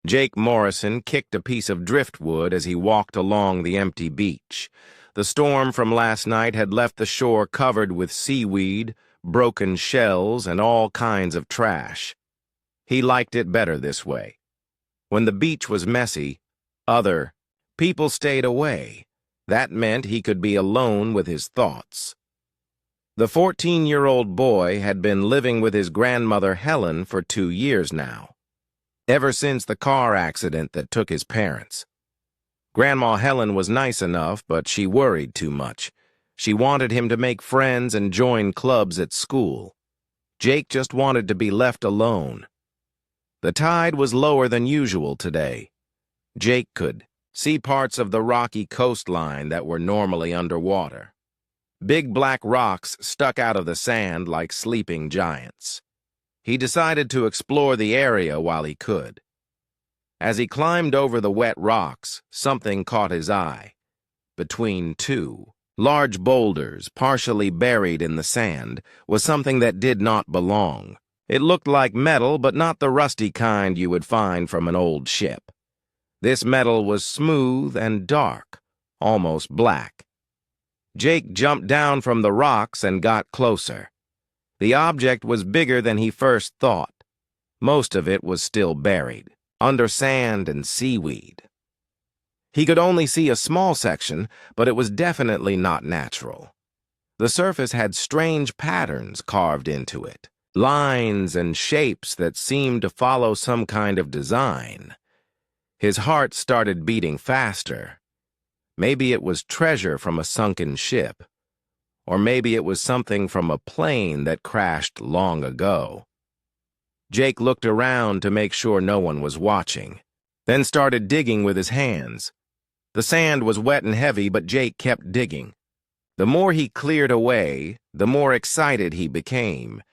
Jake Morrison kicked a piece of driftwood as he walked along the empty beach. The storm from last night had left the shore covered with seaweed, broken shells, and all kinds of trash. He liked it better this way. When the beach was messy, other people stayed away. That meant he could be alone with his thoughts. The 14-year-old boy had been living with his grandmother Helen for 2 years now, ever since the car accident that took his parents. Grandma Helen was nice enough, but she worried too much. She wanted him to make friends and join clubs at school. Jake just wanted to be left alone. The tide was lower than usual today. Jake could see parts of the rocky coastline that were normally underwater. Big black rocks stuck out of the sand like sleeping giants. He decided to explore the area while he could. As he climbed over the wet rocks, something caught his eye. Between two large boulders, partially buried in the sand, was something that did not belong. It looked like metal, but not the rusty kind you would find from an old ship. This metal was smooth and dark, almost black. Jake jumped down from the rocks and got closer. The object was bigger than he first thought. Most of it was still buried, under sand and seaweed. He could only see a small section, but it was definitely not natural. The surface had strange patterns carved into it, lines and shapes that seemed to follow some kind of design. His heart started beating faster. Maybe it was treasure from a sunken ship, or maybe it was something from a plane that crashed long ago. Jake looked around to make sure no one was watching, then started digging with his hands. The sand was wet and heavy, but Jake kept digging. The more he cleared away, the more excited he became.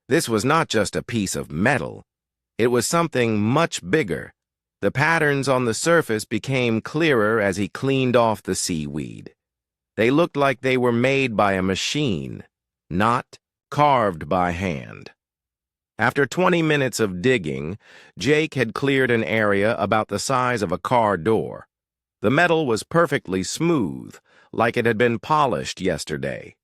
This was not just a piece of metal. It was something much bigger. The patterns on the surface became clearer as he cleaned off the seaweed. They looked like they were made by a machine, not carved by hand. After 20 minutes of digging, Jake had cleared an area about the size of a car door. The metal was perfectly smooth, like it had been polished yesterday.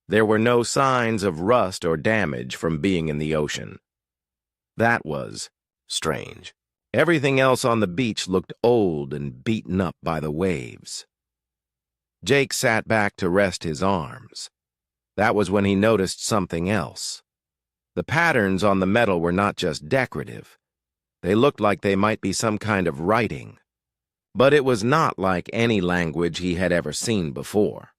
There were no signs of rust or damage from being in the ocean. That was strange. Everything else on the beach looked old and beaten up by the waves. Jake sat back to rest his arms. That was when he noticed something else. The patterns on the metal were not just decorative. They looked like they might be some kind of writing. But it was not like any language he had ever seen before.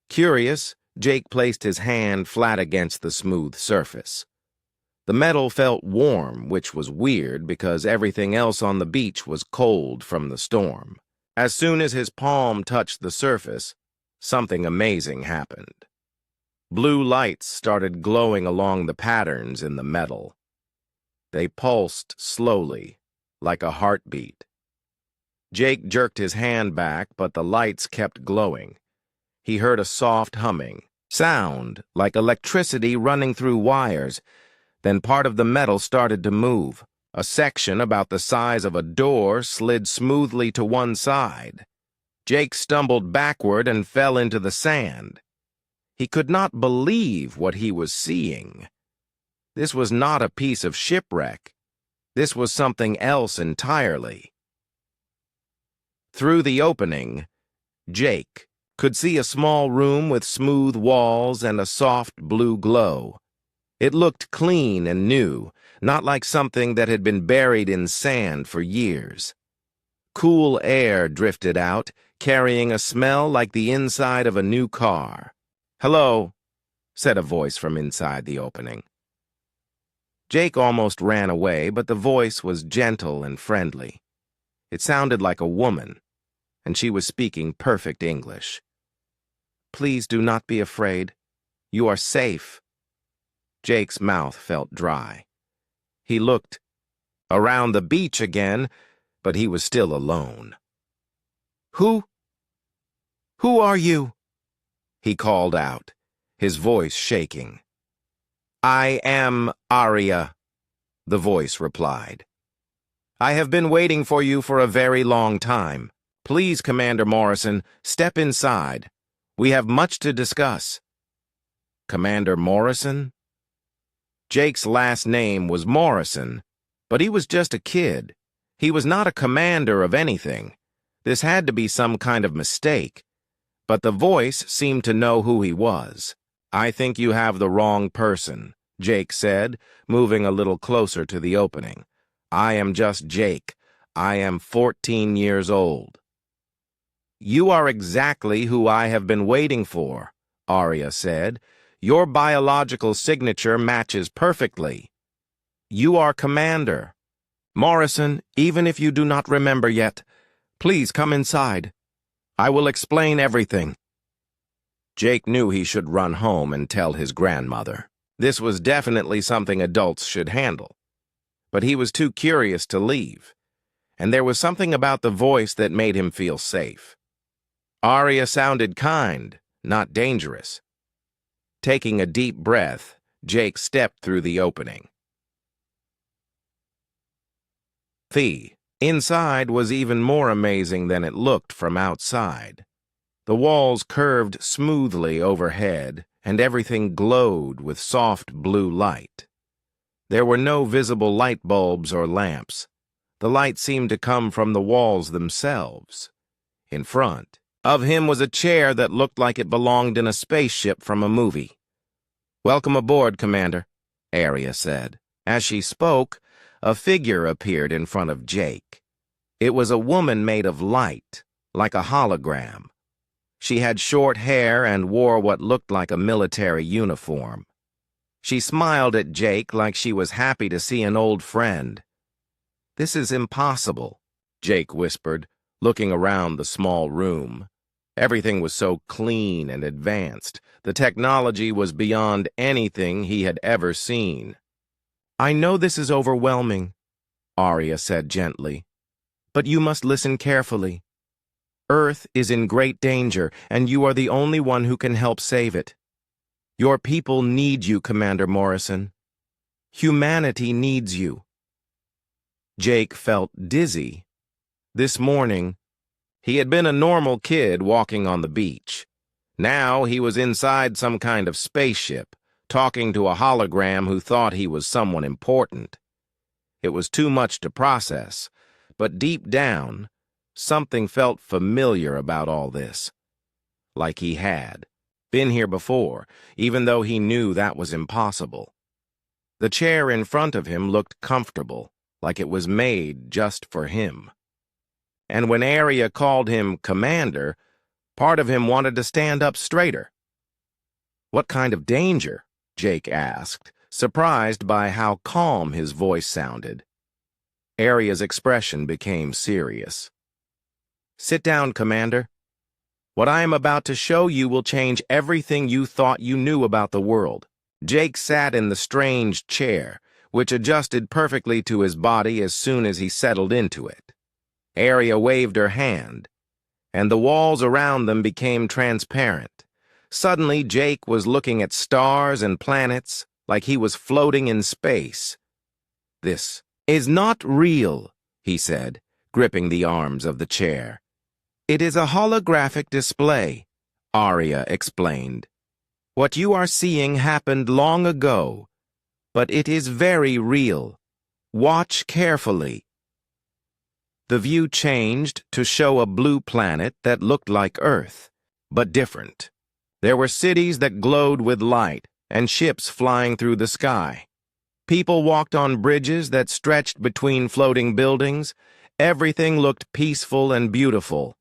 Curious, Jake placed his hand flat against the smooth surface. The metal felt warm, which was weird because everything else on the beach was cold from the storm. As soon as his palm touched the surface, something amazing happened. Blue lights started glowing along the patterns in the metal. They pulsed slowly, like a heartbeat. Jake jerked his hand back, but the lights kept glowing. He heard a soft humming, sound like electricity running through wires. Then part of the metal started to move. A section about the size of a door slid smoothly to one side. Jake stumbled backward and fell into the sand. He could not believe what he was seeing. This was not a piece of shipwreck. This was something else entirely. Through the opening, Jake could see a small room with smooth walls and a soft blue glow. It looked clean and new, not like something that had been buried in sand for years. Cool air drifted out, carrying a smell like the inside of a new car. "Hello," said a voice from inside the opening. Jake almost ran away, but the voice was gentle and friendly. It sounded like a woman, and she was speaking perfect English. "Please do not be afraid. You are safe." Jake's mouth felt dry. He looked around the beach again, but he was still alone. Who are you?" he called out, his voice shaking. "I am Arya," the voice replied. I have been waiting for you for a very long time. Please, Commander Morrison, step inside. We have much to discuss. Commander Morrison? Jake's last name was Morrison, but he was just a kid. He was not a commander of anything. This had to be some kind of mistake, but the voice seemed to know who he was. I think you have the wrong person, Jake said, moving a little closer to the opening. I am just Jake. I am 14 years old. You are exactly who I have been waiting for, Arya said. Your biological signature matches perfectly. You are Commander. Morrison, even if you do not remember yet, please come inside. I will explain everything. Jake knew he should run home and tell his grandmother. This was definitely something adults should handle. But he was too curious to leave, and there was something about the voice that made him feel safe. Arya sounded kind, not dangerous. Taking a deep breath, Jake stepped through the opening. Inside was even more amazing than it looked from outside. The walls curved smoothly overhead, and everything glowed with soft blue light. There were no visible light bulbs or lamps. The light seemed to come from the walls themselves. In front of him was a chair that looked like it belonged in a spaceship from a movie. Welcome aboard, Commander, Arya said. As she spoke, a figure appeared in front of Jake. It was a woman made of light, like a hologram. She had short hair and wore what looked like a military uniform. She smiled at Jake like she was happy to see an old friend. This is impossible, Jake whispered, looking around the small room. Everything was so clean and advanced. The technology was beyond anything he had ever seen. I know this is overwhelming, Arya said gently, but you must listen carefully. Earth is in great danger, and you are the only one who can help save it. Your people need you, Commander Morrison. Humanity needs you. Jake felt dizzy. This morning, he had been a normal kid walking on the beach. Now he was inside some kind of spaceship, talking to a hologram who thought he was someone important. It was too much to process, but deep down, something felt familiar about all this. Like he had been here before, even though he knew that was impossible. The chair in front of him looked comfortable, like it was made just for him. And when Arya called him Commander, part of him wanted to stand up straighter. What kind of danger? Jake asked, surprised by how calm his voice sounded. Arya's expression became serious. Sit down, Commander. What I am about to show you will change everything you thought you knew about the world. Jake sat in the strange chair, which adjusted perfectly to his body as soon as he settled into it. Arya waved her hand, and the walls around them became transparent. Suddenly, Jake was looking at stars and planets like he was floating in space. This is not real, he said, gripping the arms of the chair. It is a holographic display, Arya explained. What you are seeing happened long ago, but it is very real. Watch carefully. The view changed to show a blue planet that looked like Earth, but different. There were cities that glowed with light and ships flying through the sky. People walked on bridges that stretched between floating buildings. Everything looked peaceful and beautiful.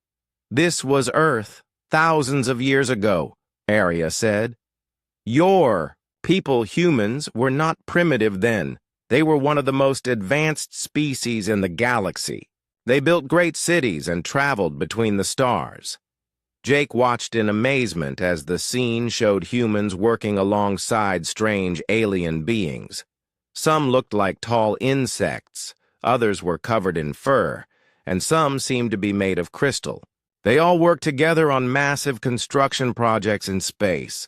This was Earth, thousands of years ago, Arya said. Your people, humans, were not primitive then. They were one of the most advanced species in the galaxy. They built great cities and traveled between the stars. Jake watched in amazement as the scene showed humans working alongside strange alien beings. Some looked like tall insects, others were covered in fur, and some seemed to be made of crystal. They all worked together on massive construction projects in space.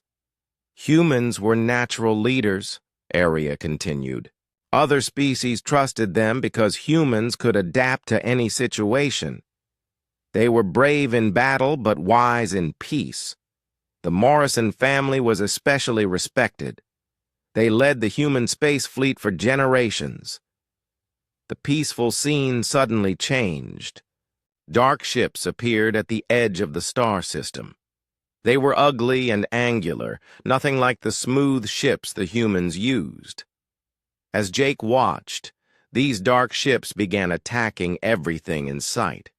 Humans were natural leaders, Arya continued. Other species trusted them because humans could adapt to any situation. They were brave in battle but wise in peace. The Morrison family was especially respected. They led the human space fleet for generations. The peaceful scene suddenly changed. Dark ships appeared at the edge of the star system. They were ugly and angular, nothing like the smooth ships the humans used. As Jake watched, these dark ships began attacking everything in sight.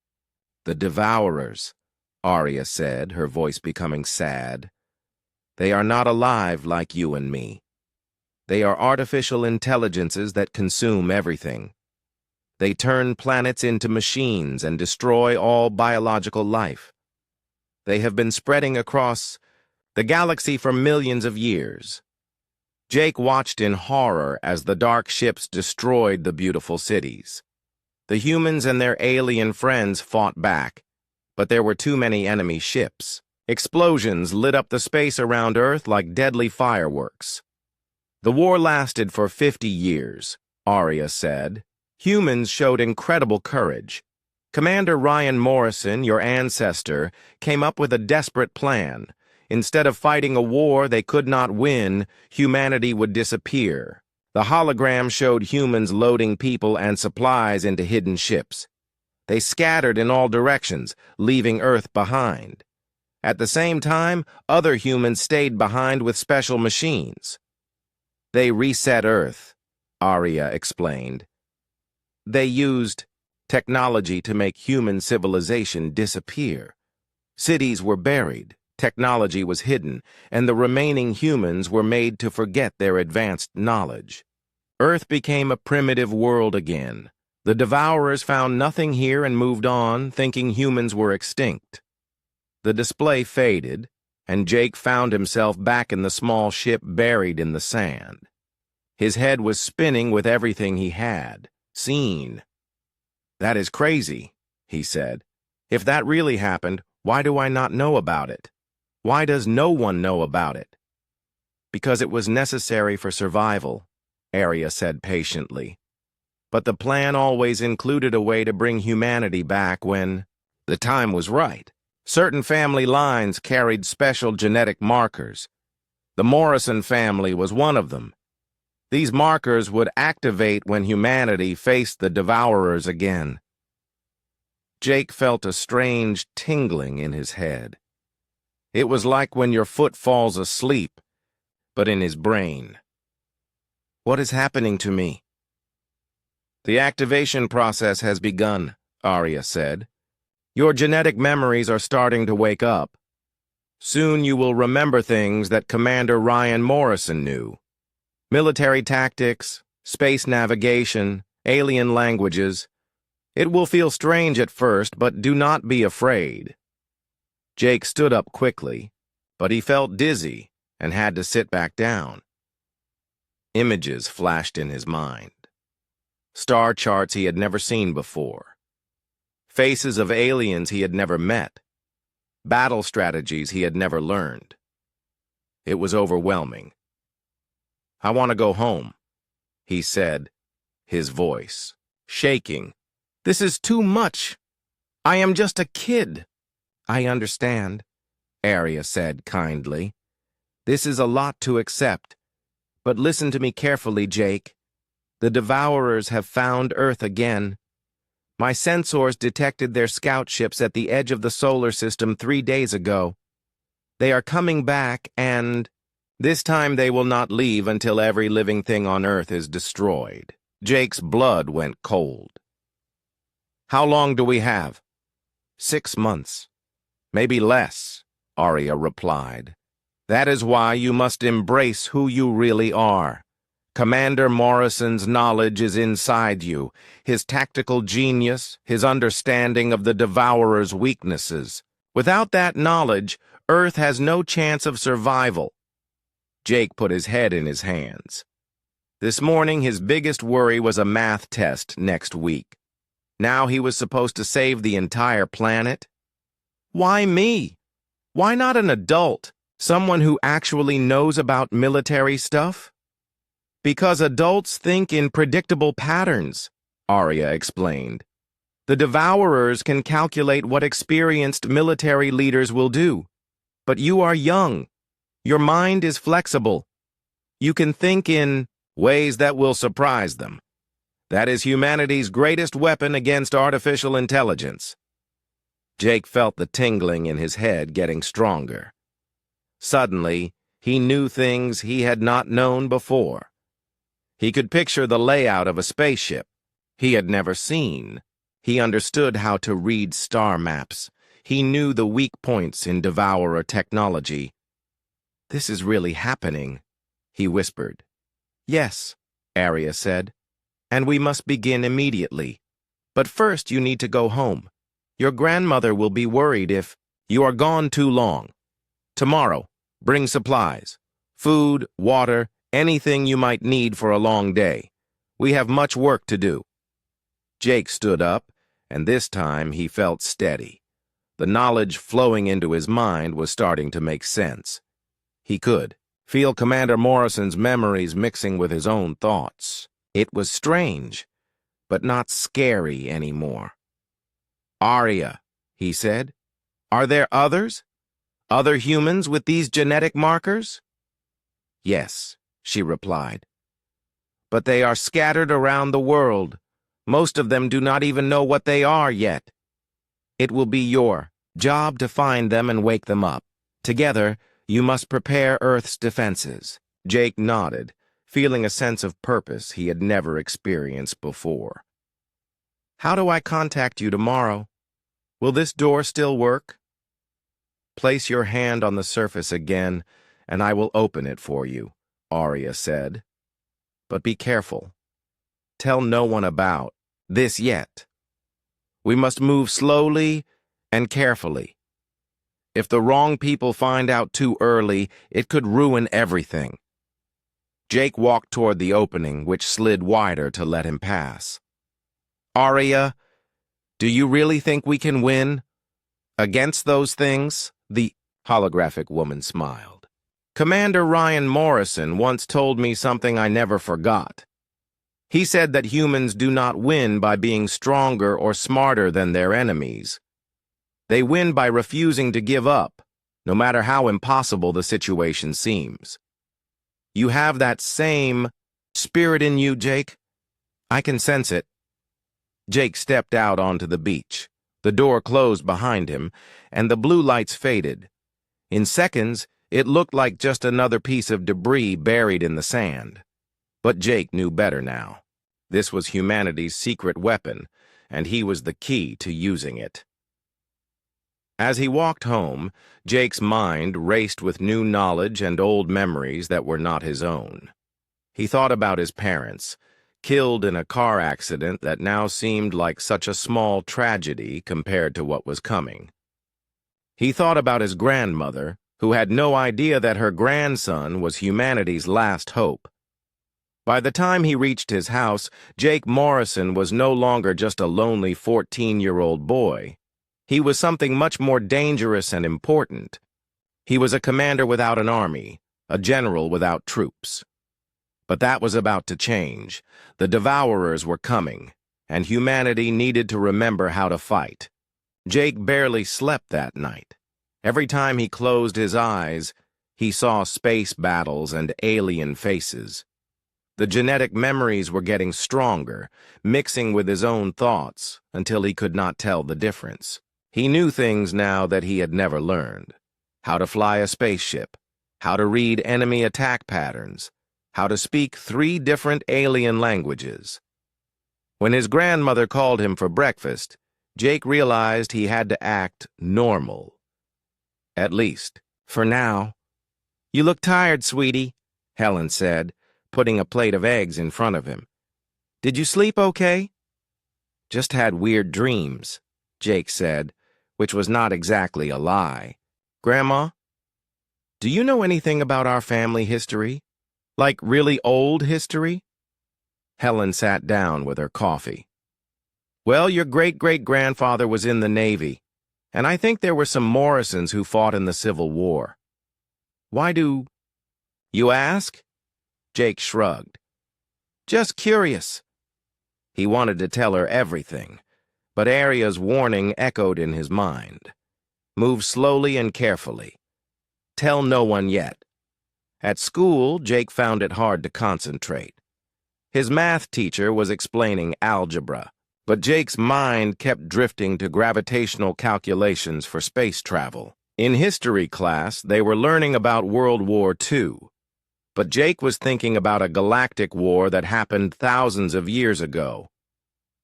"The Devourers," Arya said, her voice becoming sad. "They are not alive like you and me. They are artificial intelligences that consume everything. They turn planets into machines and destroy all biological life. They have been spreading across the galaxy for millions of years." Jake watched in horror as the dark ships destroyed the beautiful cities. The humans and their alien friends fought back, but there were too many enemy ships. Explosions lit up the space around Earth like deadly fireworks. "The war lasted for 50 years, Arya said. "Humans showed incredible courage. Commander Ryan Morrison, your ancestor, came up with a desperate plan. Instead of fighting a war they could not win, humanity would disappear. The hologram showed humans loading people and supplies into hidden ships. They scattered in all directions, leaving Earth behind. At the same time, other humans stayed behind with special machines. They reset Earth," Arya explained. "They used technology to make human civilization disappear. Cities were buried. Technology was hidden, and the remaining humans were made to forget their advanced knowledge. Earth became a primitive world again. The Devourers found nothing here and moved on, thinking humans were extinct." The display faded, and Jake found himself back in the small ship buried in the sand. His head was spinning with everything he had seen. "That is crazy," he said. "If that really happened, why do I not know about it? Why does no one know about it?" "Because it was necessary for survival," Arya said patiently. "But the plan always included a way to bring humanity back when the time was right. Certain family lines carried special genetic markers. The Morrison family was one of them. These markers would activate when humanity faced the Devourers again." Jake felt a strange tingling in his head. It was like when your foot falls asleep, but in his brain. "What is happening to me?" "The activation process has begun," Arya said. "Your genetic memories are starting to wake up. Soon you will remember things that Commander Ryan Morrison knew. Military tactics, space navigation, alien languages. It will feel strange at first, but do not be afraid." Jake stood up quickly, but he felt dizzy and had to sit back down. Images flashed in his mind. Star charts he had never seen before. Faces of aliens he had never met. Battle strategies he had never learned. It was overwhelming. "I want to go home," he said, his voice shaking. "This is too much. I am just a kid." "I understand," Arya said kindly. "This is a lot to accept. But listen to me carefully, Jake. The Devourers have found Earth again. My sensors detected their scout ships at the edge of the solar system 3 days ago. They are coming back, and this time they will not leave until every living thing on Earth is destroyed." Jake's blood went cold. "How long do we have?" 6 months. "Maybe less," Arya replied. "That is why you must embrace who you really are. Commander Morrison's knowledge is inside you, his tactical genius, his understanding of the Devourer's weaknesses. Without that knowledge, Earth has no chance of survival." Jake put his head in his hands. This morning, his biggest worry was a math test next week. Now he was supposed to save the entire planet? Why me? Why not an adult? Someone who actually knows about military stuff? Because adults think in predictable patterns, Arya explained. The Devourers can calculate what experienced military leaders will do. But you are young. Your mind is flexible. You can think in ways that will surprise them. That is humanity's greatest weapon against artificial intelligence. Jake felt the tingling in his head getting stronger. Suddenly, he knew things he had not known before. He could picture the layout of a spaceship he had never seen. He understood how to read star maps. He knew the weak points in Devourer technology. "This is really happening," he whispered. "Yes," Arya said, "and we must begin immediately. But first you need to go home. Your grandmother will be worried if you are gone too long. Tomorrow, bring supplies, food, water, anything you might need for a long day. We have much work to do." Jake stood up, and this time he felt steady. The knowledge flowing into his mind was starting to make sense. He could feel Commander Morrison's memories mixing with his own thoughts. It was strange, but not scary anymore. "Arya," he said, "are there others? Other humans with these genetic markers?" "Yes," she replied. "But they are scattered around the world. Most of them do not even know what they are yet. It will be your job to find them and wake them up. Together, you must prepare Earth's defenses." Jake nodded, feeling a sense of purpose he had never experienced before. "How do I contact you tomorrow? Will this door still work?" "Place your hand on the surface again, and I will open it for you," Arya said. "But be careful. Tell no one about this yet. We must move slowly and carefully. If the wrong people find out too early, it could ruin everything." Jake walked toward the opening, which slid wider to let him pass. "Arya, do you really think we can win? Against those things?" The holographic woman smiled. "Commander Ryan Morrison once told me something I never forgot. He said that humans do not win by being stronger or smarter than their enemies. They win by refusing to give up, no matter how impossible the situation seems. You have that same spirit in you, Jake. I can sense it." Jake stepped out onto the beach. The door closed behind him, and the blue lights faded. In seconds, it looked like just another piece of debris buried in the sand. But Jake knew better now. This was humanity's secret weapon, and he was the key to using it. As he walked home, Jake's mind raced with new knowledge and old memories that were not his own. He thought about his parents, killed in a car accident that now seemed like such a small tragedy compared to what was coming. He thought about his grandmother, who had no idea that her grandson was humanity's last hope. By the time he reached his house, Jake Morrison was no longer just a lonely 14-year-old boy. He was something much more dangerous and important. He was a commander without an army, a general without troops. But that was about to change. The Devourers were coming, and humanity needed to remember how to fight. Jake barely slept that night. Every time he closed his eyes, he saw space battles and alien faces. The genetic memories were getting stronger, mixing with his own thoughts until he could not tell the difference. He knew things now that he had never learned. How to fly a spaceship, how to read enemy attack patterns, how to speak 3 different alien languages. When his grandmother called him for breakfast, Jake realized he had to act normal. At least, for now. "You look tired, sweetie," Helen said, putting a plate of eggs in front of him. "Did you sleep okay?" "Just had weird dreams," Jake said, which was not exactly a lie. "Grandma, do you know anything about our family history? Like really old history?" Helen sat down with her coffee. "Well, your great-great-grandfather was in the Navy, and I think there were some Morrisons who fought in the Civil War. Why do you ask?" Jake shrugged. Just curious. He wanted to tell her everything, but Aria's warning echoed in his mind. Move slowly and carefully. Tell no one yet. At school, Jake found it hard to concentrate. His math teacher was explaining algebra, but Jake's mind kept drifting to gravitational calculations for space travel. In history class, they were learning about World War II, but Jake was thinking about a galactic war that happened thousands of years ago.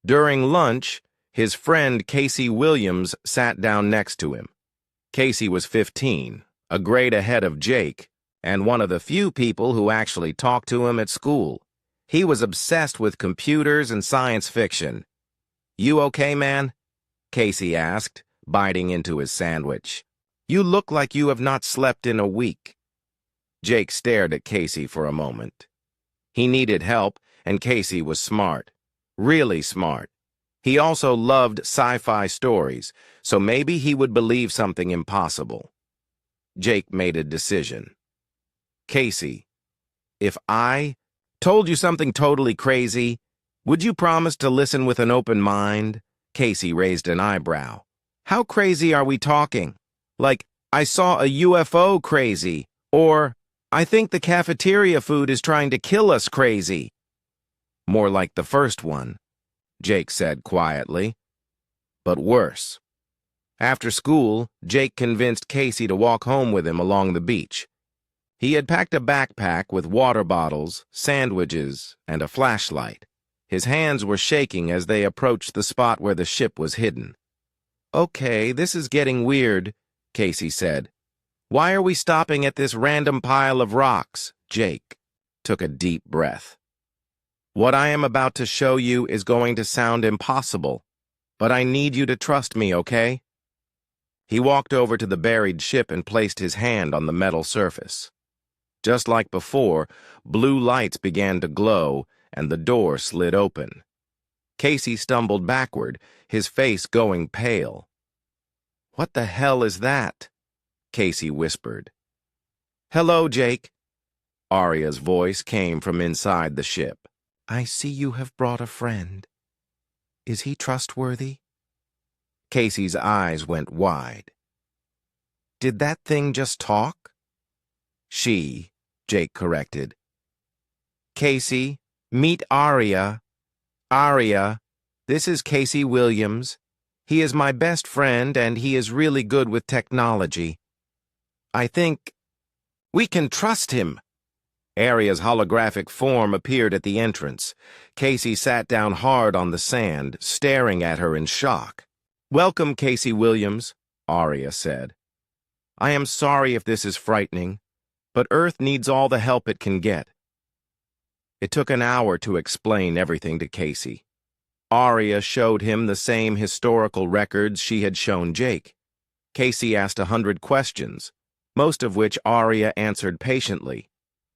During lunch, his friend Casey Williams sat down next to him. Casey was 15, a grade ahead of Jake, and one of the few people who actually talked to him at school. He was obsessed with computers and science fiction. "You okay, man?" Casey asked, biting into his sandwich. "You look like you have not slept in a week." Jake stared at Casey for a moment. He needed help, and Casey was smart. Really smart. He also loved Sci-Fi Stories, so maybe he would believe something impossible. Jake made a decision. "Casey, if I told you something totally crazy, would you promise to listen with an open mind?" Casey raised an eyebrow. "How crazy are we talking? Like, I saw a UFO crazy, or I think the cafeteria food is trying to kill us crazy." "More like the first one," Jake said quietly. "But worse." After school, Jake convinced Casey to walk home with him along the beach. He had packed a backpack with water bottles, sandwiches, and a flashlight. His hands were shaking as they approached the spot where the ship was hidden. "Okay, this is getting weird," Casey said. "Why are we stopping at this random pile of rocks?" Jake took a deep breath. "What I am about to show you is going to sound impossible, but I need you to trust me, okay?" He walked over to the buried ship and placed his hand on the metal surface. Just like before, blue lights began to glow, and the door slid open. Casey stumbled backward, his face going pale. "What the hell is that?" Casey whispered. "Hello, Jake." Aria's voice came from inside the ship. "I see you have brought a friend. Is he trustworthy?" Casey's eyes went wide. "Did that thing just talk?" "She," Jake corrected. "Casey, meet Aria. Aria, this is Casey Williams. He is my best friend, and he is really good with technology. I think we can trust him." Aria's holographic form appeared at the entrance. Casey sat down hard on the sand, staring at her in shock. "Welcome, Casey Williams," Aria said. "I am sorry if this is frightening, but Earth needs all the help it can get." It took an hour to explain everything to Casey. Aria showed him the same historical records she had shown Jake. Casey asked 100 questions, most of which Aria answered patiently.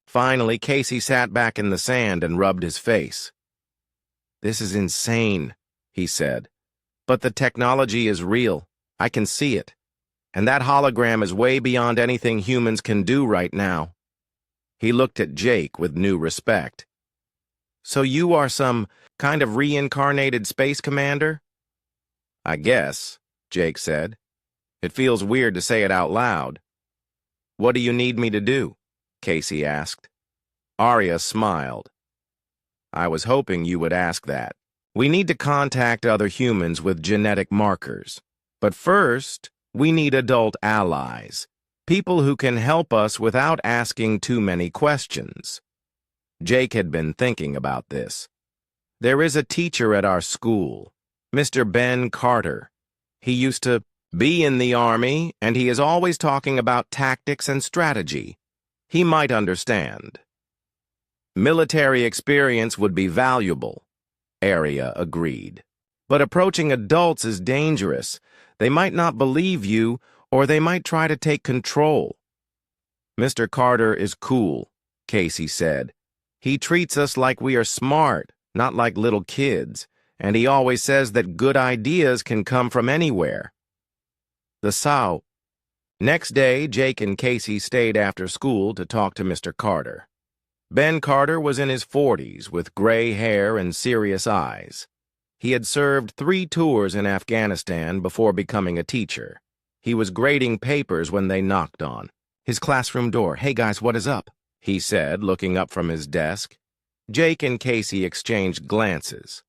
Finally, Casey sat back in the sand and rubbed his face. "This is insane," he said. "But the technology is real. I can see it. And that hologram is way beyond anything humans can do right now." He looked at Jake with new respect. "So you are some kind of reincarnated space commander?" "I guess," Jake said. "It feels weird to say it out loud." "What do you need me to do?" Casey asked. Aria smiled. "I was hoping you would ask that. We need to contact other humans with genetic markers. But first, we need adult allies, people who can help us without asking too many questions." Jake had been thinking about this. "There is a teacher at our school, Mr. Ben Carter. He used to be in the Army, and he is always talking about tactics and strategy. He might understand." "Military experience would be valuable," Aria agreed. "But approaching adults is dangerous. They might not believe you, or they might try to take control." "Mr. Carter is cool," Casey said. "He treats us like we are smart, not like little kids, and he always says that good ideas can come from anywhere." Next day, Jake and Casey stayed after school to talk to Mr. Carter. Ben Carter was in his 40s with gray hair and serious eyes. He had served 3 tours in Afghanistan before becoming a teacher. He was grading papers when they knocked on his classroom door. "Hey guys, what is up?" he said, looking up from his desk. Jake and Casey exchanged glances.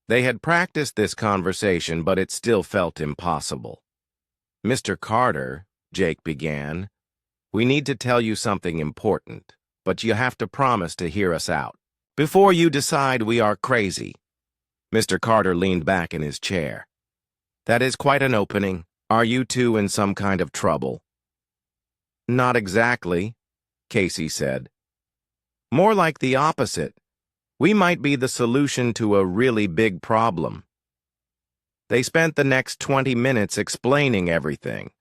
They had practiced this conversation, but it still felt impossible. "Mr. Carter," Jake began, "we need to tell you something important, but you have to promise to hear us out before you decide we are crazy." Mr. Carter leaned back in his chair. "That is quite an opening. Are you two in some kind of trouble?" "Not exactly," Casey said. "More like the opposite. We might be the solution to a really big problem." They spent the next 20 minutes explaining everything.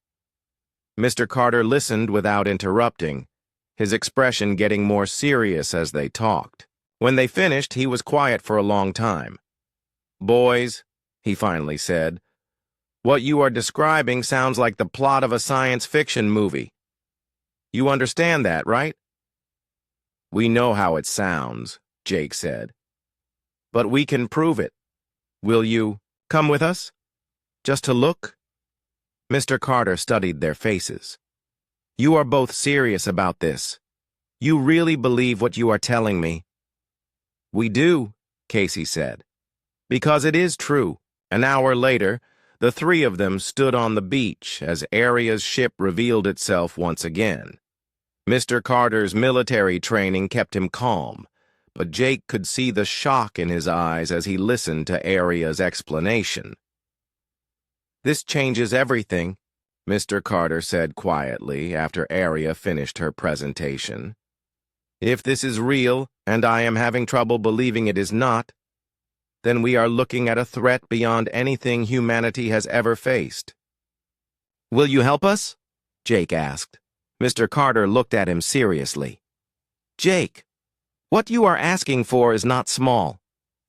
Mr. Carter listened without interrupting, his expression getting more serious as they talked. When they finished, he was quiet for a long time. "Boys," he finally said, "what you are describing sounds like the plot of a science fiction movie. You understand that, right?" "We know how it sounds," Jake said. "But we can prove it. Will you come with us? Just to look?" Mr. Carter studied their faces. "You are both serious about this. You really believe what you are telling me?" "We do," Casey said. "Because it is true." An hour later, the 3 of them stood on the beach as Aria's ship revealed itself once again. Mr. Carter's military training kept him calm, but Jake could see the shock in his eyes as he listened to Aria's explanation. "This changes everything," Mr. Carter said quietly after Aria finished her presentation. "If this is real, and I am having trouble believing it is not, then we are looking at a threat beyond anything humanity has ever faced." "Will you help us?" Jake asked. Mr. Carter looked at him seriously. "Jake, what you are asking for is not small.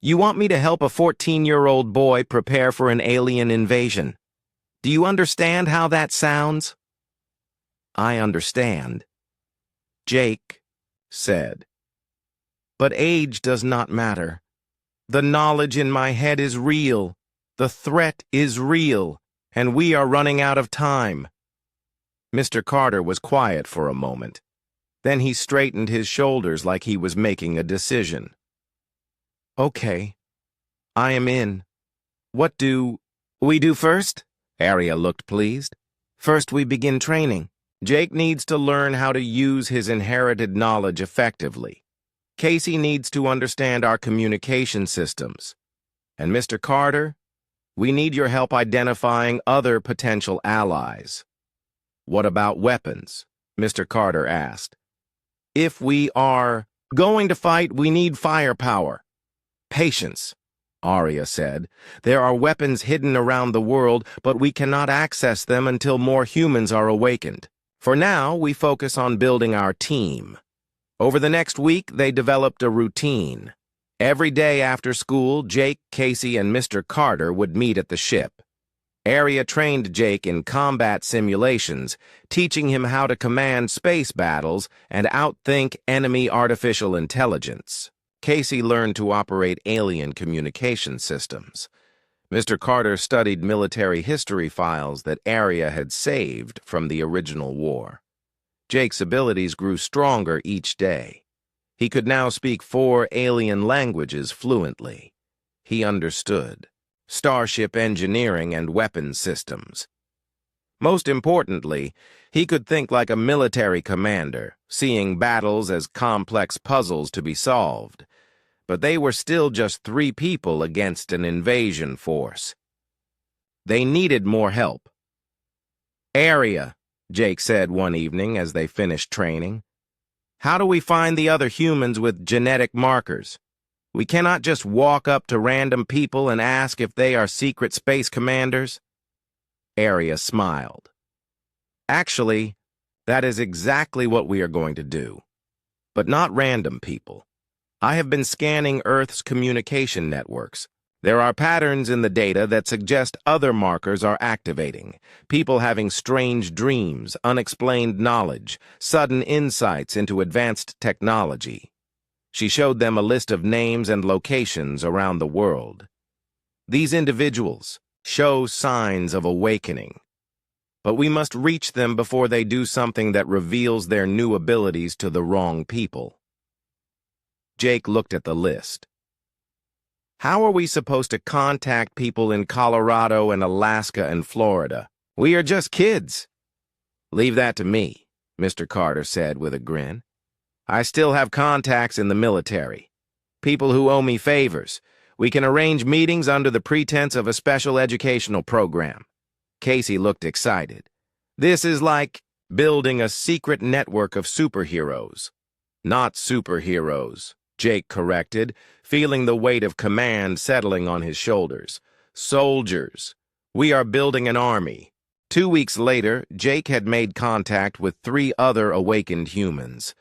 You want me to help a 14-year-old boy prepare for an alien invasion. Do you understand how that sounds?" "I understand," Jake said. "But age does not matter. The knowledge in my head is real. The threat is real, and we are running out of time." Mr. Carter was quiet for a moment. Then he straightened his shoulders like he was making a decision. "Okay, I am in. What do we do first?" Aria looked pleased. "First we begin training. Jake needs to learn how to use his inherited knowledge effectively. Casey needs to understand our communication systems. And Mr. Carter, we need your help identifying other potential allies." "What about weapons?" Mr. Carter asked. "If we are going to fight, we need firepower." "Patience," Aria said. "There are weapons hidden around the world, but we cannot access them until more humans are awakened. For now, we focus on building our team." Over the next week, they developed a routine. Every day after school, Jake, Casey, and Mr. Carter would meet at the ship. Aria trained Jake in combat simulations, teaching him how to command space battles and outthink enemy artificial intelligence. Casey learned to operate alien communication systems. Mr. Carter studied military history files that Aria had saved from the original war. Jake's abilities grew stronger each day. He could now speak 4 alien languages fluently. He understood starship engineering and weapons systems. Most importantly, he could think like a military commander, seeing battles as complex puzzles to be solved. But they were still just 3 people against an invasion force. They needed more help. "Aria," Jake said one evening as they finished training, "how do we find the other humans with genetic markers? We cannot just walk up to random people and ask if they are secret space commanders." Aria smiled. "Actually, that is exactly what we are going to do. But not random people. I have been scanning Earth's communication networks. There are patterns in the data that suggest other markers are activating. People having strange dreams, unexplained knowledge, sudden insights into advanced technology. She showed them a list of names and locations around the world. These individuals show signs of awakening, but we must reach them before they do something that reveals their new abilities to the wrong people. Jake looked at the list. How are we supposed to contact people in Colorado and Alaska and Florida? We are just kids. Leave that to me, Mr. Carter said with a grin. I still have contacts in the military. People who owe me favors. We can arrange meetings under the pretense of a special educational program. Casey looked excited. This is like building a secret network of superheroes. Not superheroes, Jake corrected, feeling the weight of command settling on his shoulders. Soldiers. We are building an army. 2 weeks later, Jake had made contact with 3 other awakened humans.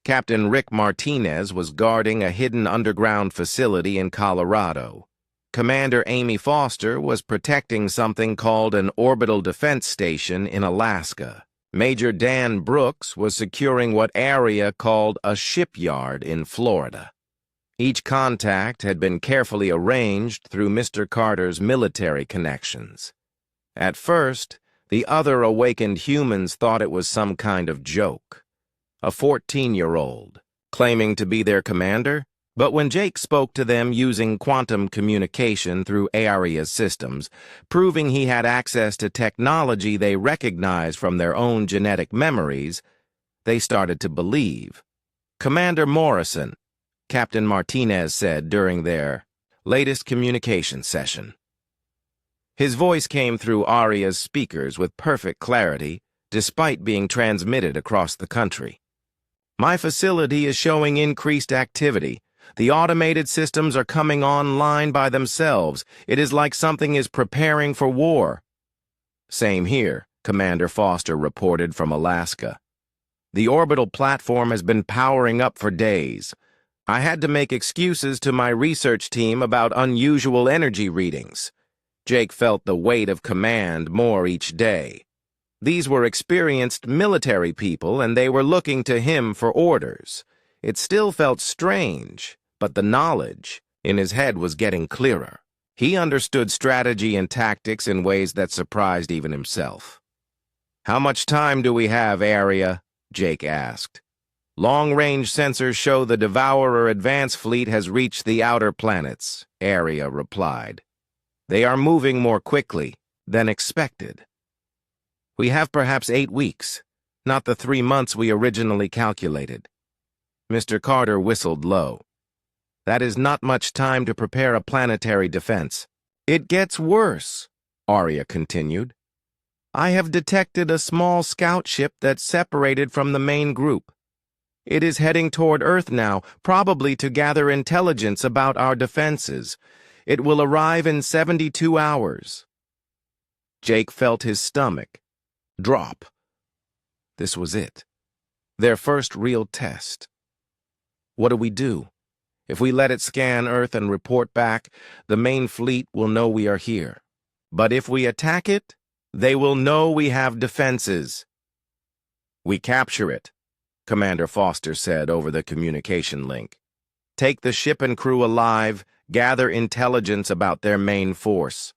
Captain Rick Martinez was guarding a hidden underground facility in Colorado. Commander Amy Foster was protecting something called an orbital defense station in Alaska. Major Dan Brooks was securing what Area called a shipyard in Florida. Each contact had been carefully arranged through Mr. Carter's military connections. At first, the other awakened humans thought it was some kind of joke. A 14-year-old, claiming to be their commander, but when Jake spoke to them using quantum communication through Area's systems, proving he had access to technology they recognized from their own genetic memories, they started to believe. Commander Morrison, Captain Martinez said during their latest communication session. His voice came through Area's speakers with perfect clarity, despite being transmitted across the country. My facility is showing increased activity. The automated systems are coming online by themselves. It is like something is preparing for war. Same here, Commander Foster reported from Alaska. The orbital platform has been powering up for days. I had to make excuses to my research team about unusual energy readings. Jake felt the weight of command more each day. These were experienced military people, and they were looking to him for orders. It still felt strange, but the knowledge in his head was getting clearer. He understood strategy and tactics in ways that surprised even himself. How much time do we have, Area? Jake asked. Long-range sensors show the Devourer advance fleet has reached the outer planets, Area replied. They are moving more quickly than expected. We have perhaps 8 weeks, not the 3 months we originally calculated. Mr. Carter whistled low. That is not much time to prepare a planetary defense. It gets worse, Arya continued. I have detected a small scout ship that's separated from the main group. It is heading toward Earth now, probably to gather intelligence about our defenses. It will arrive in 72 hours. Jake felt his stomach drop. This was it. Their first real test. What do we do? If we let it scan Earth and report back, the main fleet will know we are here. But if we attack it, they will know we have defenses. We capture it, Commander Foster said over the communication link. Take the ship and crew alive, gather intelligence about their main force.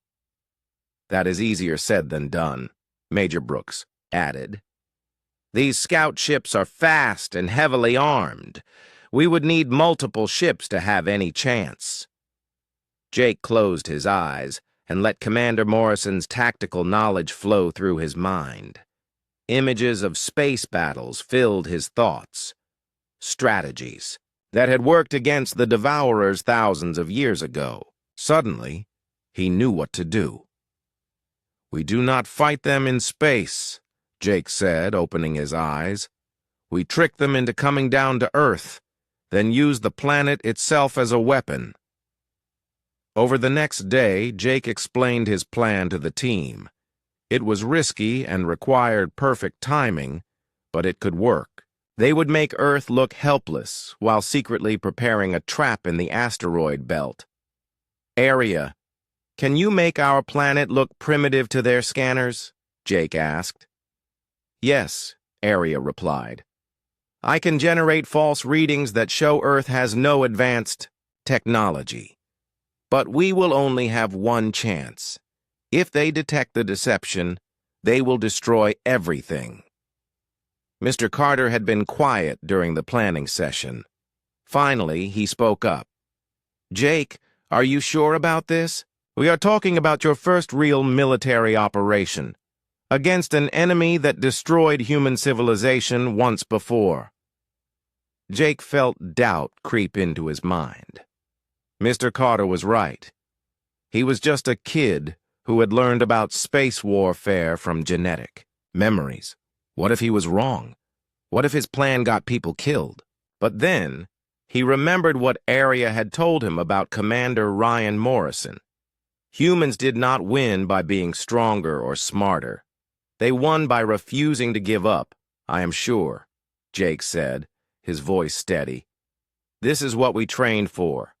That is easier said than done, Major Brooks added. These scout ships are fast and heavily armed. We would need multiple ships to have any chance. Jake closed his eyes and let Commander Morrison's tactical knowledge flow through his mind. Images of space battles filled his thoughts. Strategies that had worked against the Devourers thousands of years ago. Suddenly, he knew what to do. We do not fight them in space, Jake said, opening his eyes. We trick them into coming down to Earth, then use the planet itself as a weapon. Over the next day, Jake explained his plan to the team. It was risky and required perfect timing, but it could work. They would make Earth look helpless while secretly preparing a trap in the asteroid belt. Area, can you make our planet look primitive to their scanners? Jake asked. Yes, Area replied. I can generate false readings that show Earth has no advanced technology. But we will only have one chance. If they detect the deception, they will destroy everything. Mr. Carter had been quiet during the planning session. Finally, he spoke up. Jake, are you sure about this? We are talking about your first real military operation, against an enemy that destroyed human civilization once before. Jake felt doubt creep into his mind. Mr. Carter was right. He was just a kid who had learned about space warfare from genetic memories. What if he was wrong? What if his plan got people killed? But then, he remembered what Arya had told him about Commander Ryan Morrison. Humans did not win by being stronger or smarter. They won by refusing to give up, I am sure, Jake said, his voice steady. This is what we trained for.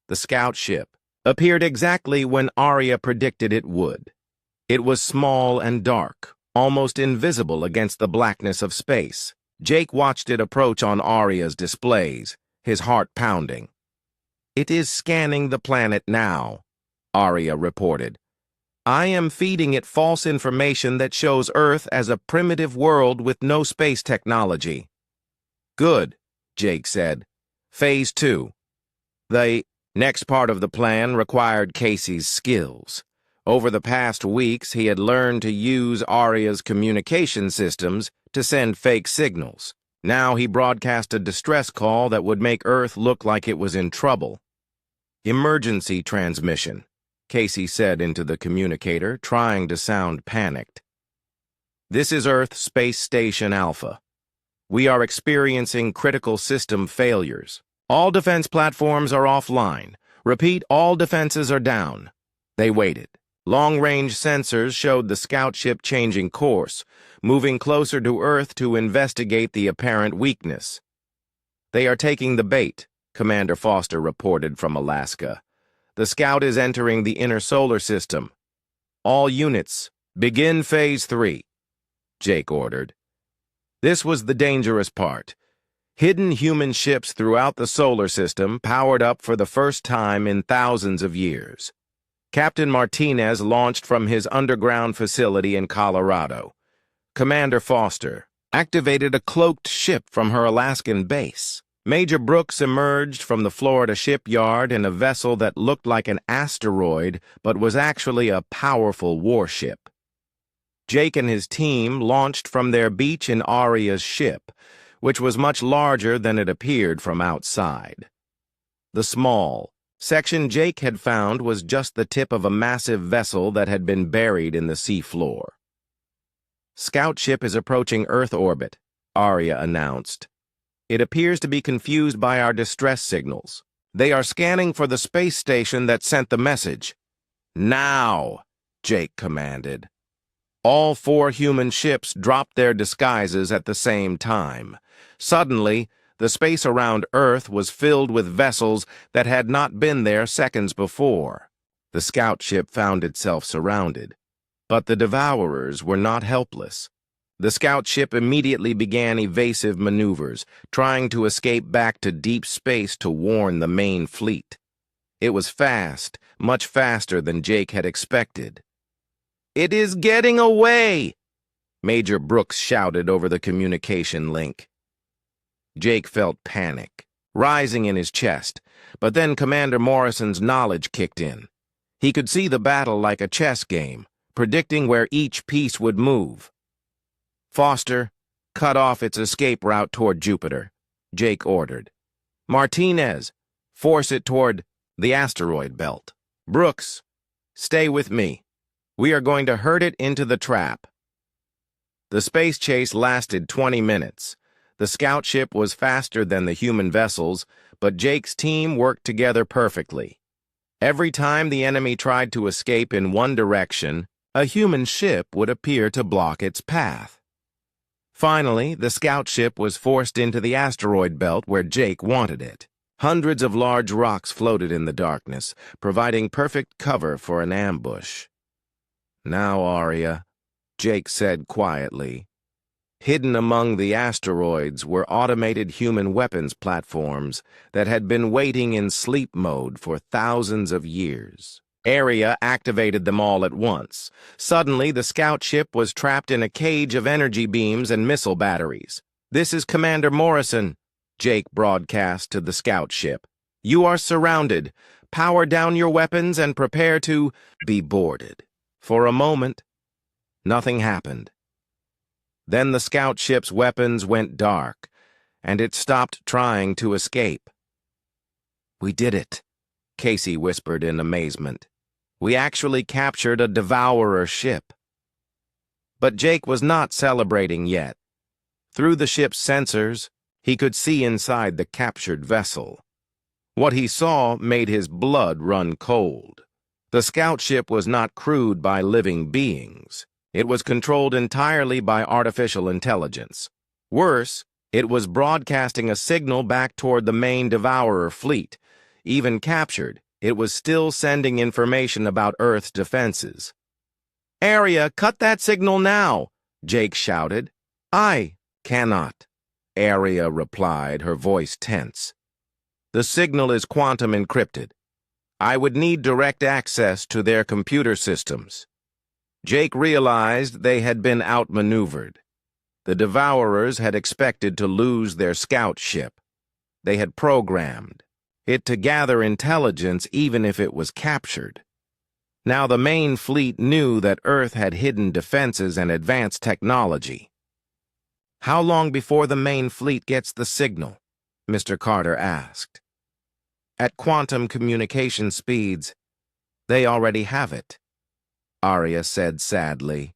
The scout ship appeared exactly when Arya predicted it would. It was small and dark, almost invisible against the blackness of space. Jake watched it approach on Arya's displays, his heart pounding. It is scanning the planet now, Arya reported. I am feeding it false information that shows Earth as a primitive world with no space technology. Good, Jake said. Phase 2. The next part of the plan required Casey's skills. Over the past weeks, he had learned to use Arya's communication systems to send fake signals. Now he broadcast a distress call that would make Earth look like it was in trouble. Emergency transmission, Casey said into the communicator, trying to sound panicked. This is Earth Space Station Alpha. We are experiencing critical system failures. All defense platforms are offline. Repeat, all defenses are down. They waited. Long-range sensors showed the scout ship changing course, moving closer to Earth to investigate the apparent weakness. They are taking the bait, Commander Foster reported from Alaska. The scout is entering the inner solar system. All units, begin Phase 3, Jake ordered. This was the dangerous part. Hidden human ships throughout the solar system powered up for the first time in thousands of years. Captain Martinez launched from his underground facility in Colorado. Commander Foster activated a cloaked ship from her Alaskan base. Major Brooks emerged from the Florida shipyard in a vessel that looked like an asteroid but was actually a powerful warship. Jake and his team launched from their beach in Arya's ship, which was much larger than it appeared from outside. The small section Jake had found was just the tip of a massive vessel that had been buried in the seafloor. Scout ship is approaching Earth orbit, Arya announced. It appears to be confused by our distress signals. They are scanning for the space station that sent the message. Now, Jake commanded. All 4 human ships dropped their disguises at the same time. Suddenly, the space around Earth was filled with vessels that had not been there seconds before. The scout ship found itself surrounded. But the devourers were not helpless. The scout ship immediately began evasive maneuvers, trying to escape back to deep space to warn the main fleet. It was fast, much faster than Jake had expected. "It is getting away!" Major Brooks shouted over the communication link. Jake felt panic rising in his chest, but then Commander Morrison's knowledge kicked in. He could see the battle like a chess game, predicting where each piece would move. "Foster, cut off its escape route toward Jupiter," Jake ordered. "Martinez, force it toward the asteroid belt. Brooks, stay with me. We are going to herd it into the trap." The space chase lasted 20 minutes. The scout ship was faster than the human vessels, but Jake's team worked together perfectly. Every time the enemy tried to escape in one direction, a human ship would appear to block its path. Finally, the scout ship was forced into the asteroid belt where Jake wanted it. Hundreds of large rocks floated in the darkness, providing perfect cover for an ambush. "Now, Arya," Jake said quietly, Hidden among the asteroids were automated human weapons platforms that had been waiting in sleep mode for thousands of years. Area activated them all at once. Suddenly, the scout ship was trapped in a cage of energy beams and missile batteries. "This is Commander Morrison," Jake broadcast to the scout ship. "You are surrounded. Power down your weapons and prepare to be boarded." For a moment, nothing happened. Then the scout ship's weapons went dark, and it stopped trying to escape. "We did it," Casey whispered in amazement. "We actually captured a devourer ship." But Jake was not celebrating yet. Through the ship's sensors, he could see inside the captured vessel. What he saw made his blood run cold. The scout ship was not crewed by living beings. It was controlled entirely by artificial intelligence. Worse, it was broadcasting a signal back toward the main devourer fleet. Even captured, it was still sending information about Earth's defenses. "Area, cut that signal now!" Jake shouted. "I cannot," Area replied, her voice tense. "The signal is quantum encrypted. I would need direct access to their computer systems." Jake realized they had been outmaneuvered. The Devourers had expected to lose their scout ship. They had programmed it to gather intelligence even if it was captured. Now the main fleet knew that Earth had hidden defenses and advanced technology. "How long before the main fleet gets the signal?" Mr. Carter asked. "At quantum communication speeds, they already have it," Arya said sadly.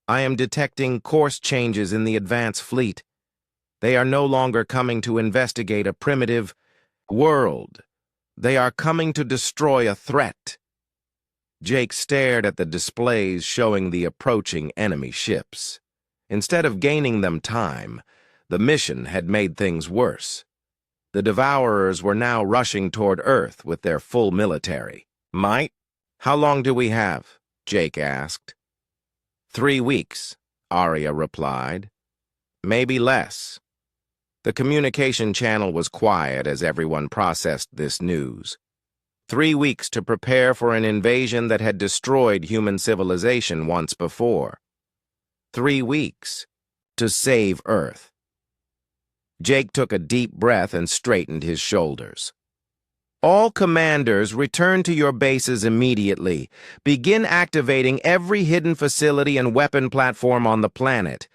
"I am detecting course changes in the advance fleet. They are no longer coming to investigate a primitive world. They are coming to destroy a threat." Jake stared at the displays showing the approaching enemy ships. Instead of gaining them time, the mission had made things worse. The Devourers were now rushing toward Earth with their full military might. "How long do we have?" Jake asked. 3 weeks, Arya replied. "Maybe less." The communication channel was quiet as everyone processed this news. 3 weeks to prepare for an invasion that had destroyed human civilization once before. 3 weeks to save Earth. Jake took a deep breath and straightened his shoulders. "All commanders, return to your bases immediately. Begin activating every hidden facility and weapon platform on the planet.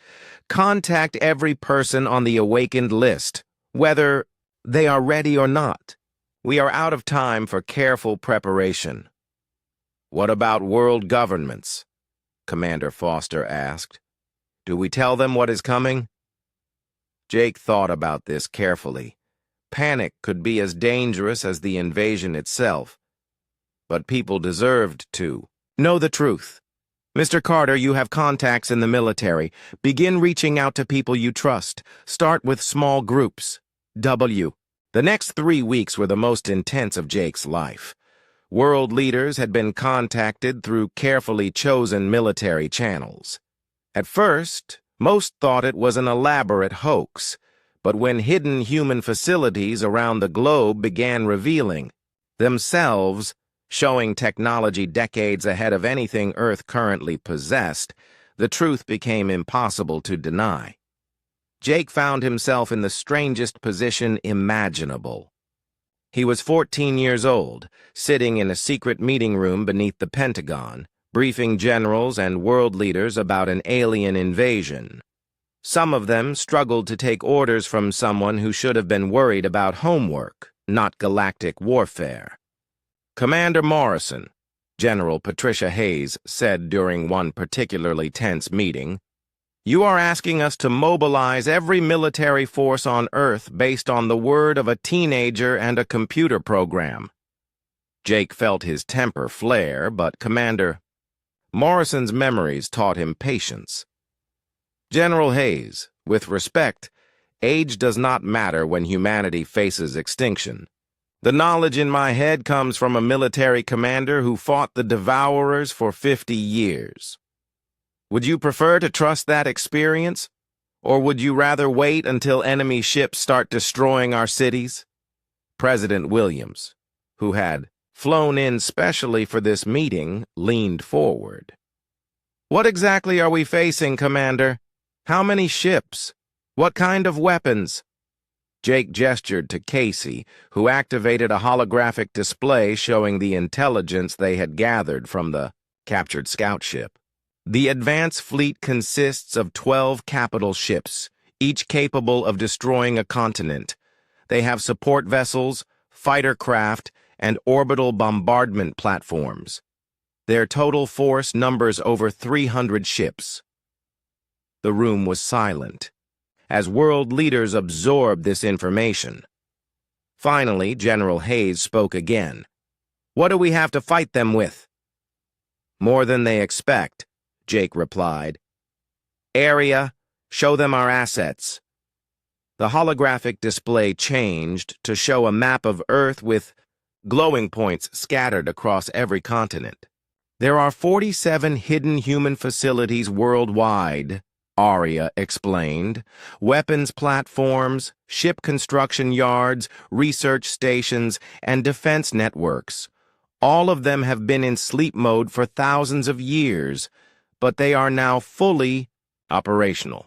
Contact every person on the awakened list, whether they are ready or not. We are out of time for careful preparation." "What about world governments?" Commander Foster asked. "Do we tell them what is coming?" Jake thought about this carefully. Panic could be as dangerous as the invasion itself. But people deserved to know the truth. "Mr. Carter, you have contacts in the military. Begin reaching out to people you trust. Start with small groups. W. The next 3 weeks were the most intense of Jake's life. World leaders had been contacted through carefully chosen military channels. At first, most thought it was an elaborate hoax. But when hidden human facilities around the globe began revealing themselves, showing technology decades ahead of anything Earth currently possessed, the truth became impossible to deny. Jake found himself in the strangest position imaginable. He was 14 years old, sitting in a secret meeting room beneath the Pentagon, briefing generals and world leaders about an alien invasion. Some of them struggled to take orders from someone who should have been worried about homework, not galactic warfare. "Commander Morrison," General Patricia Hayes said during one particularly tense meeting, "you are asking us to mobilize every military force on Earth based on the word of a teenager and a computer program." Jake felt his temper flare, but Commander Morrison's memories taught him patience. "General Hayes, with respect, age does not matter when humanity faces extinction. The knowledge in my head comes from a military commander who fought the Devourers for 50 years. Would you prefer to trust that experience Or would you rather wait until enemy ships start destroying our cities? President Williams, who had flown in specially for this meeting, leaned forward. What exactly are we facing, Commander? How many ships? What kind of weapons? Jake gestured to Casey, who activated a holographic display showing the intelligence they had gathered from the captured scout ship. The advance fleet consists of 12 capital ships, each capable of destroying a continent. They have support vessels, fighter craft, and orbital bombardment platforms. Their total force numbers over 300 ships. The room was silent, as world leaders absorbed this information. Finally, General Hayes spoke again. What do we have to fight them with? More than they expect, Jake replied. Area, show them our assets. The holographic display changed to show a map of Earth with glowing points scattered across every continent. There are 47 hidden human facilities worldwide, Arya explained. Weapons platforms, ship construction yards, research stations, and defense networks. All of them have been in sleep mode for thousands of years, but they are now fully operational.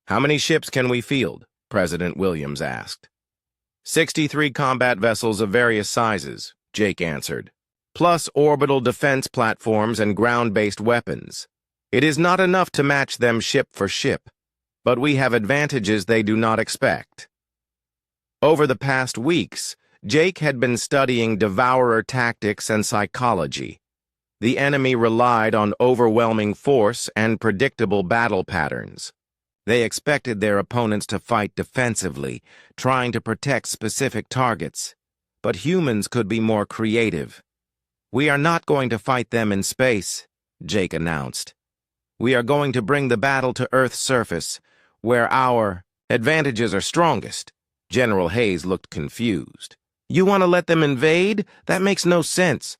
How many ships can we field? President Williams asked. 63 combat vessels of various sizes, Jake answered, plus orbital defense platforms and ground-based weapons. It is not enough to match them ship for ship, but we have advantages they do not expect. Over the past weeks, Jake had been studying devourer tactics and psychology. The enemy relied on overwhelming force and predictable battle patterns. They expected their opponents to fight defensively, trying to protect specific targets. But humans could be more creative. We are not going to fight them in space, Jake announced. We are going to bring the battle to Earth's surface, where our advantages are strongest. General Hayes looked confused. You want to let them invade? That makes no sense.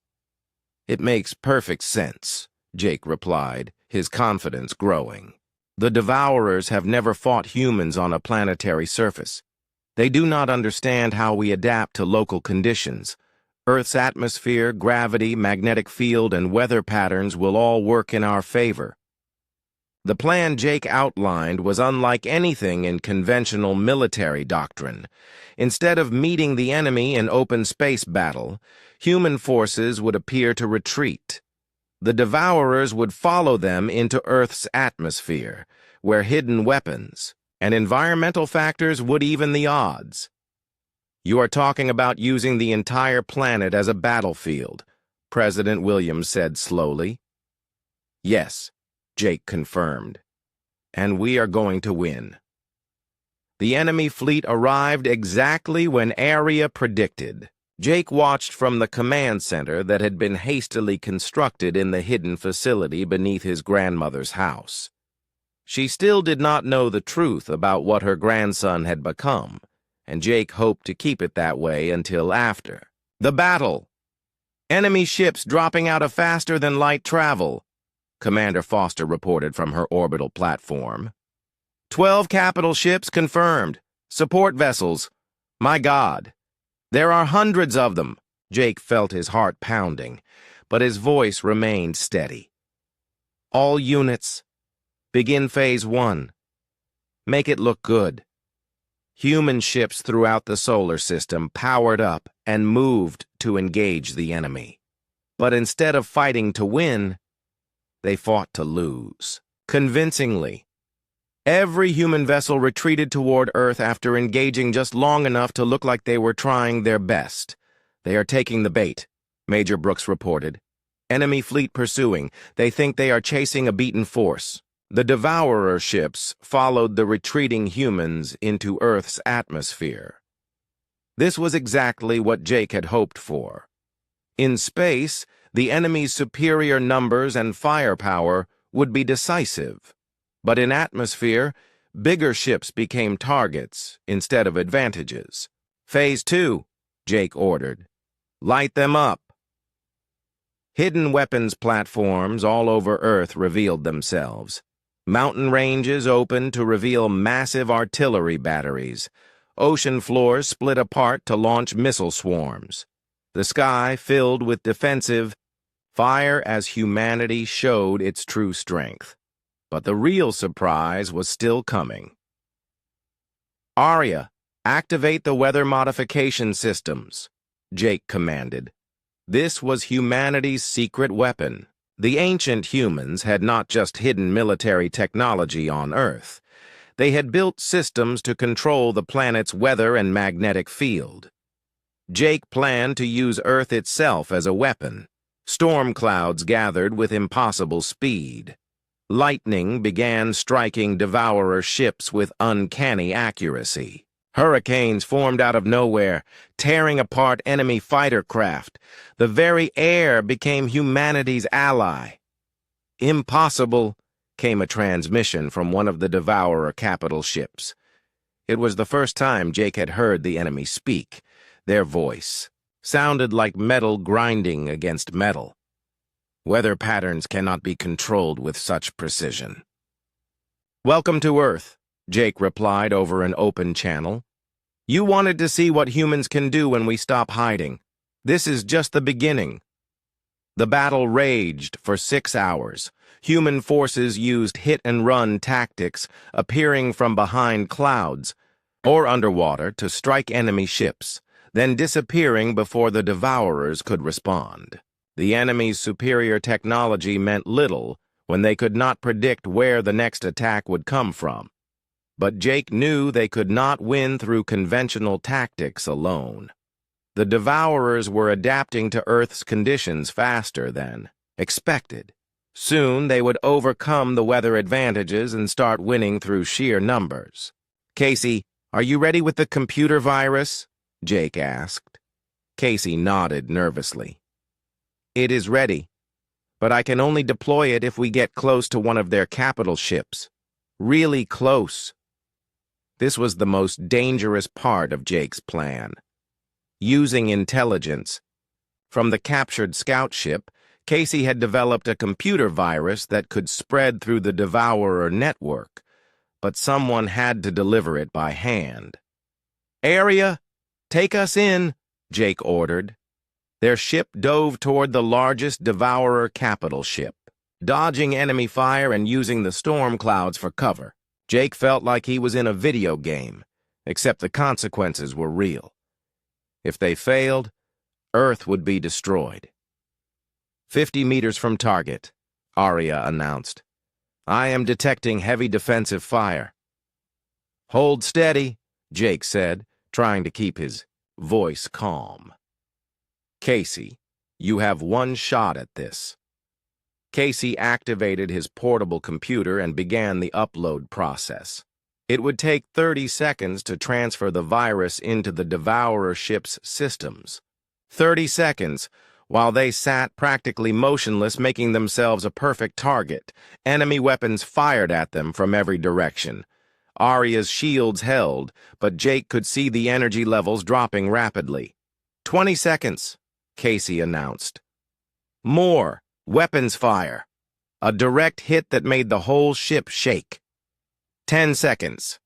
It makes perfect sense, Jake replied, his confidence growing. The Devourers have never fought humans on a planetary surface. They do not understand how we adapt to local conditions. Earth's atmosphere, gravity, magnetic field, and weather patterns will all work in our favor. The plan Jake outlined was unlike anything in conventional military doctrine. Instead of meeting the enemy in open space battle, human forces would appear to retreat. The Devourers would follow them into Earth's atmosphere, where hidden weapons and environmental factors would even the odds. You are talking about using the entire planet as a battlefield, President Williams said slowly. Yes, Jake confirmed. And we are going to win. The enemy fleet arrived exactly when Arya predicted. Jake watched from the command center that had been hastily constructed in the hidden facility beneath his grandmother's house. She still did not know the truth about what her grandson had become, and Jake hoped to keep it that way until after. The battle! Enemy ships dropping out of faster-than-light travel, Commander Foster reported from her orbital platform. 12 capital ships confirmed. Support vessels. My God. There are hundreds of them. Jake felt his heart pounding, but his voice remained steady. All units, begin Phase 1. Make it look good. Human ships throughout the solar system powered up and moved to engage the enemy. But instead of fighting to win, they fought to lose. Convincingly. Every human vessel retreated toward Earth after engaging just long enough to look like they were trying their best. They are taking the bait, Major Brooks reported. Enemy fleet pursuing. They think they are chasing a beaten force. The Devourer ships followed the retreating humans into Earth's atmosphere. This was exactly what Jake had hoped for. In space, the enemy's superior numbers and firepower would be decisive. But in atmosphere, bigger ships became targets instead of advantages. Phase 2, Jake ordered. Light them up. Hidden weapons platforms all over Earth revealed themselves. Mountain ranges opened to reveal massive artillery batteries. Ocean floors split apart to launch missile swarms. The sky filled with defensive fire as humanity showed its true strength. But the real surprise was still coming. "Arya, activate the weather modification systems," Jake commanded. This was humanity's secret weapon. The ancient humans had not just hidden military technology on Earth. They had built systems to control the planet's weather and magnetic field. Jake planned to use Earth itself as a weapon. Storm clouds gathered with impossible speed. Lightning began striking devourer ships with uncanny accuracy. Hurricanes formed out of nowhere, tearing apart enemy fighter craft. The very air became humanity's ally. "Impossible," came a transmission from one of the devourer capital ships. It was the first time Jake had heard the enemy speak. Their voice sounded like metal grinding against metal. "Weather patterns cannot be controlled with such precision." "Welcome to Earth," Jake replied over an open channel. "You wanted to see what humans can do when we stop hiding. This is just the beginning." The battle raged for 6 hours. Human forces used hit-and-run tactics, appearing from behind clouds or underwater to strike enemy ships, then disappearing before the devourers could respond. The enemy's superior technology meant little when they could not predict where the next attack would come from. But Jake knew they could not win through conventional tactics alone. The devourers were adapting to Earth's conditions faster than expected. Soon they would overcome the weather advantages and start winning through sheer numbers. "Casey, are you ready with the computer virus?" Jake asked. Casey nodded nervously. "It is ready, but I can only deploy it if we get close to one of their capital ships. Really close." This was the most dangerous part of Jake's plan. Using intelligence. From the captured scout ship, Casey had developed a computer virus that could spread through the devourer network, but someone had to deliver it by hand. "Arya, take us in," Jake ordered. Their ship dove toward the largest devourer capital ship, dodging enemy fire and using the storm clouds for cover. Jake felt like he was in a video game, except the consequences were real. If they failed, Earth would be destroyed. 50 meters from target," Arya announced. "I am detecting heavy defensive fire." "Hold steady," Jake said, trying to keep his voice calm. "Casey, you have one shot at this." Casey activated his portable computer and began the upload process. It would take 30 seconds to transfer the virus into the devourer ship's systems. 30 seconds, while they sat practically motionless, making themselves a perfect target. Enemy weapons fired at them from every direction. Arya's shields held, but Jake could see the energy levels dropping rapidly. 20 seconds, Casey announced. More weapons fire. A direct hit that made the whole ship shake. 10 seconds.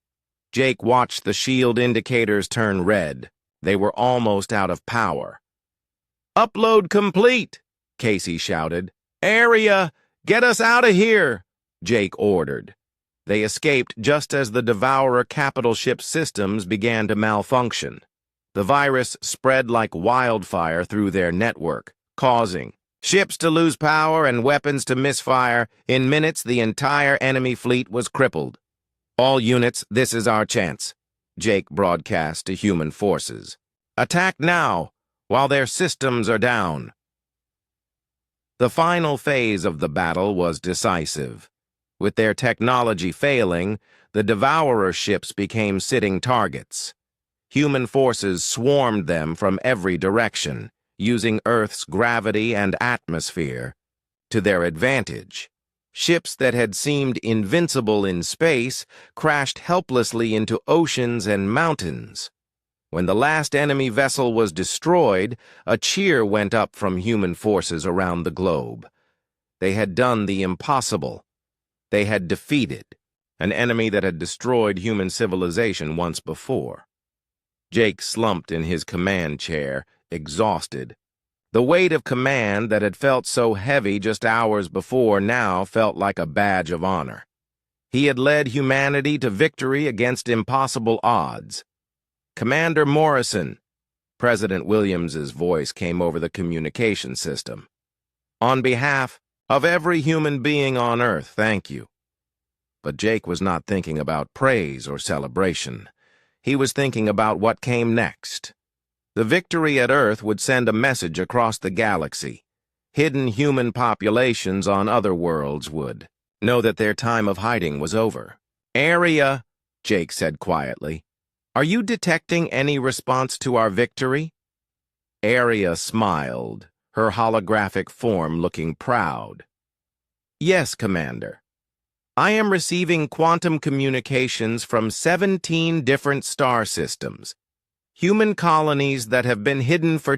Jake watched the shield indicators turn red. They were almost out of power. "Upload complete," Casey shouted. "Arya, get us out of here," Jake ordered. They escaped just as the Devourer capital ship systems began to malfunction. The virus spread like wildfire through their network, causing ships to lose power and weapons to misfire. In minutes, the entire enemy fleet was crippled. "All units, this is our chance," Jake broadcast to human forces. "Attack now, while their systems are down." The final phase of the battle was decisive. With their technology failing, the Devourer ships became sitting targets. Human forces swarmed them from every direction, using Earth's gravity and atmosphere to their advantage. Ships that had seemed invincible in space crashed helplessly into oceans and mountains. When the last enemy vessel was destroyed, a cheer went up from human forces around the globe. They had done the impossible. They had defeated an enemy that had destroyed human civilization once before. Jake slumped in his command chair, exhausted. The weight of command that had felt so heavy just hours before now felt like a badge of honor. He had led humanity to victory against impossible odds. "Commander Morrison," President Williams's voice came over the communication system. "On behalf of every human being on Earth, thank you." But Jake was not thinking about praise or celebration. He was thinking about what came next. The victory at Earth would send a message across the galaxy. Hidden human populations on other worlds would know that their time of hiding was over. "Area," Jake said quietly, "are you detecting any response to our victory?" Area smiled, her holographic form looking proud. "Yes, Commander. I am receiving quantum communications from 17 different star systems. Human colonies that have been hidden for